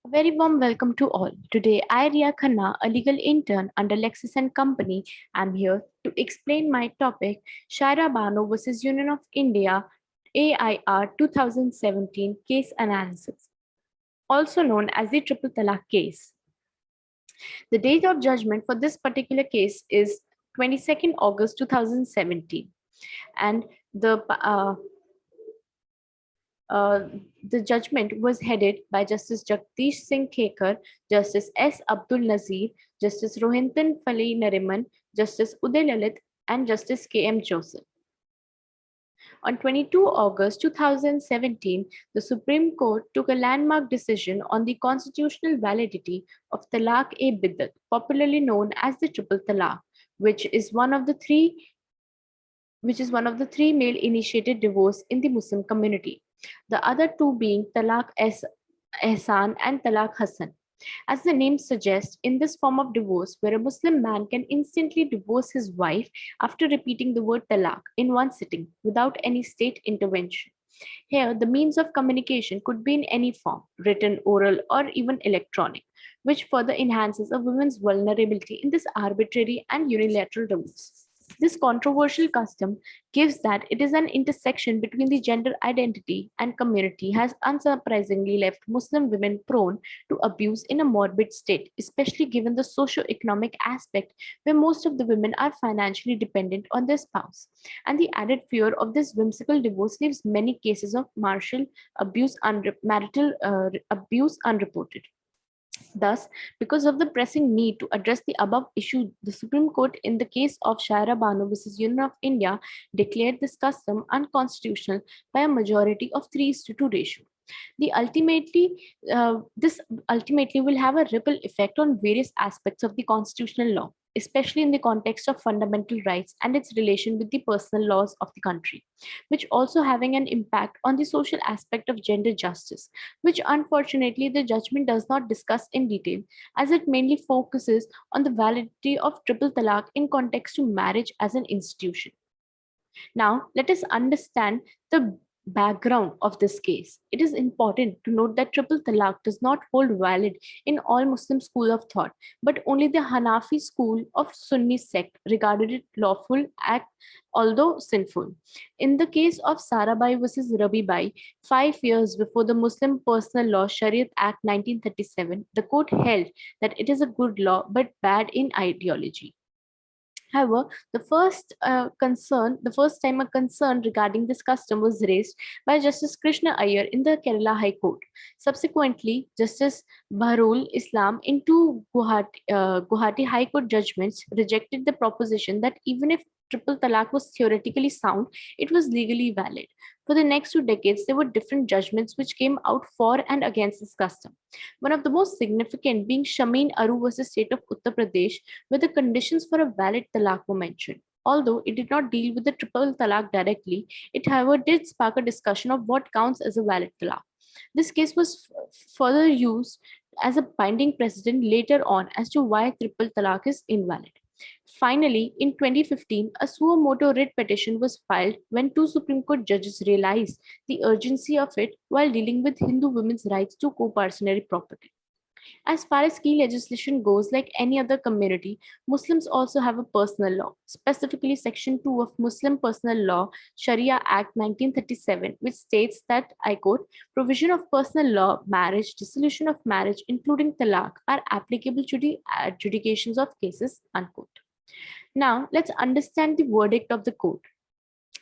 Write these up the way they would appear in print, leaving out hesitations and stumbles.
A very warm welcome to all. Today, I, Ria Khanna, a legal intern under Lexis and Company, am here to explain my topic, Shaira Bano versus Union of India, AIR 2017 case analysis, also known as the Triple Talaq case. The date of judgment for this particular case is 22nd August 2017, and the uh, Uh, the judgment was headed by Justice Jagdish Singh Khekar, Justice S. Abdul Nazir, Justice Rohinton Fali Nariman, Justice Uday Lalit, and Justice K. M. Joseph. On 22 August 2017, the Supreme Court took a landmark decision on the constitutional validity of Talaq-e-Biddat, popularly known as the Triple Talaq, which is one of the three male initiated divorce in the Muslim community. The other two being Talaq Ehsan and Talaq Hassan. As the name suggests, in this form of divorce, where a Muslim man can instantly divorce his wife after repeating the word talaq in one sitting without any state intervention. Here, the means of communication could be in any form, written, oral, or even electronic, which further enhances a woman's vulnerability in this arbitrary and unilateral divorce. This controversial custom gives that it is an intersection between the gender identity and community has unsurprisingly left Muslim women prone to abuse in a morbid state, especially given the socio-economic aspect where most of the women are financially dependent on their spouse. And the added fear of this whimsical divorce leaves many cases of marital abuse unreported. Thus, because of the pressing need to address the above issue, the Supreme Court, in the case of Shaira Bano versus Union of India, declared this custom unconstitutional by a majority of 3:2 ratio. This ultimately will have a ripple effect on various aspects of the constitutional law, especially in the context of fundamental rights and its relation with the personal laws of the country, which also having an impact on the social aspect of gender justice, which unfortunately the judgment does not discuss in detail, as it mainly focuses on the validity of triple talaq in context to marriage as an institution. Now, let us understand the background of this case. It is important to note that triple talaq does not hold valid in all Muslim school of thought, but only the Hanafi school of Sunni sect regarded it lawful act, although sinful. In the case of Sarabai versus Rabibai, 5 years before the Muslim Personal Law Shariat Act 1937, the court held that it is a good law but bad in ideology. However, the first time a concern regarding this custom was raised by Justice Krishna Iyer in the Kerala High Court. Subsequently, Justice Bahrul Islam in two Guwahati High Court judgments rejected the proposition that even if triple talaq was theoretically sound, it was legally valid. For the next 2 decades, there were different judgments which came out for and against this custom. One of the most significant being Shameen Aru versus State of Uttar Pradesh, where the conditions for a valid talaq were mentioned. Although it did not deal with the triple talaq directly, it however did spark a discussion of what counts as a valid talaq. This case was further used as a binding precedent later on as to why triple talaq is invalid. Finally, in 2015, a suo motu writ petition was filed when two Supreme Court judges realized the urgency of it while dealing with Hindu women's rights to co-partnership property. As far as key legislation goes, like any other community, Muslims also have a personal law, specifically Section 2 of Muslim Personal Law, Sharia Act 1937, which states that, I quote, provision of personal law, marriage, dissolution of marriage, including talaq, are applicable to the adjudications of cases, unquote. Now, let's understand the verdict of the court.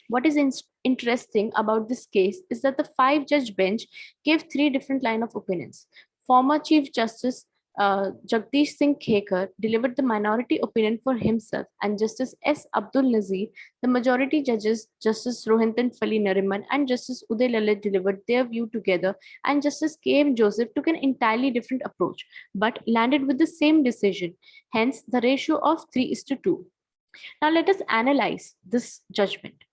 What is interesting about this case is that the five-judge bench gave three different line of opinions. Former Chief Justice Jagdish Singh Khekar delivered the minority opinion for himself, and Justice S. Abdul Nazir, the majority judges, Justice Rohinton Fali Nariman and Justice Uday Lalit delivered their view together, and Justice K. M. Joseph took an entirely different approach, but landed with the same decision. Hence, the ratio of 3:2. Now, let us analyze this judgment.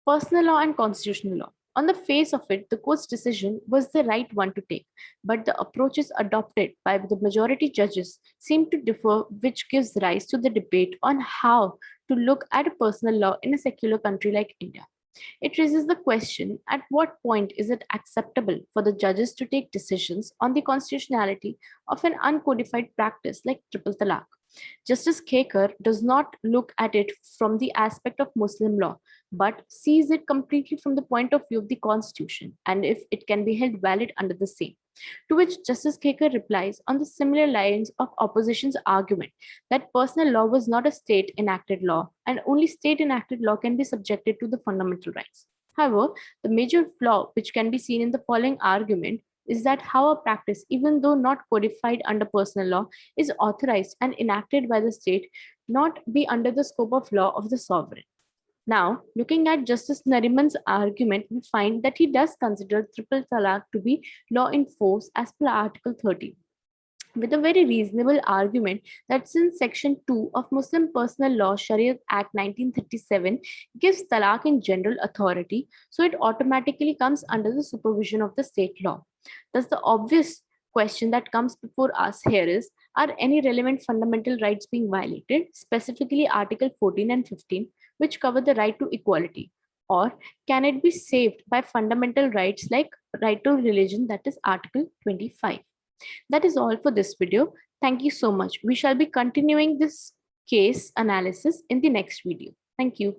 Personal law and constitutional law. On the face of it, the court's decision was the right one to take, but the approaches adopted by the majority judges seem to differ, which gives rise to the debate on how to look at a personal law in a secular country like India. It raises the question, at what point is it acceptable for the judges to take decisions on the constitutionality of an uncodified practice like triple talaq? Justice Khekar does not look at it from the aspect of Muslim law, but sees it completely from the point of view of the constitution and if it can be held valid under the same. To which Justice Khekar replies on the similar lines of opposition's argument that personal law was not a state enacted law and only state enacted law can be subjected to the fundamental rights. However, the major flaw which can be seen in the following argument is that how a practice, even though not codified under personal law, is authorized and enacted by the state, not be under the scope of law of the sovereign. Now, looking at Justice Nariman's argument, we find that he does consider triple talaq to be law in force as per Article 13, with a very reasonable argument that since Section 2 of Muslim Personal Law Shariat Act 1937 gives talaq in general authority, so it automatically comes under the supervision of the state law. Thus, the obvious question that comes before us here is, are any relevant fundamental rights being violated, specifically Article 14 and 15, which cover the right to equality? Or can it be saved by fundamental rights like right to religion, that is Article 25? That is all for this video. Thank you so much. We shall be continuing this case analysis in the next video. Thank you.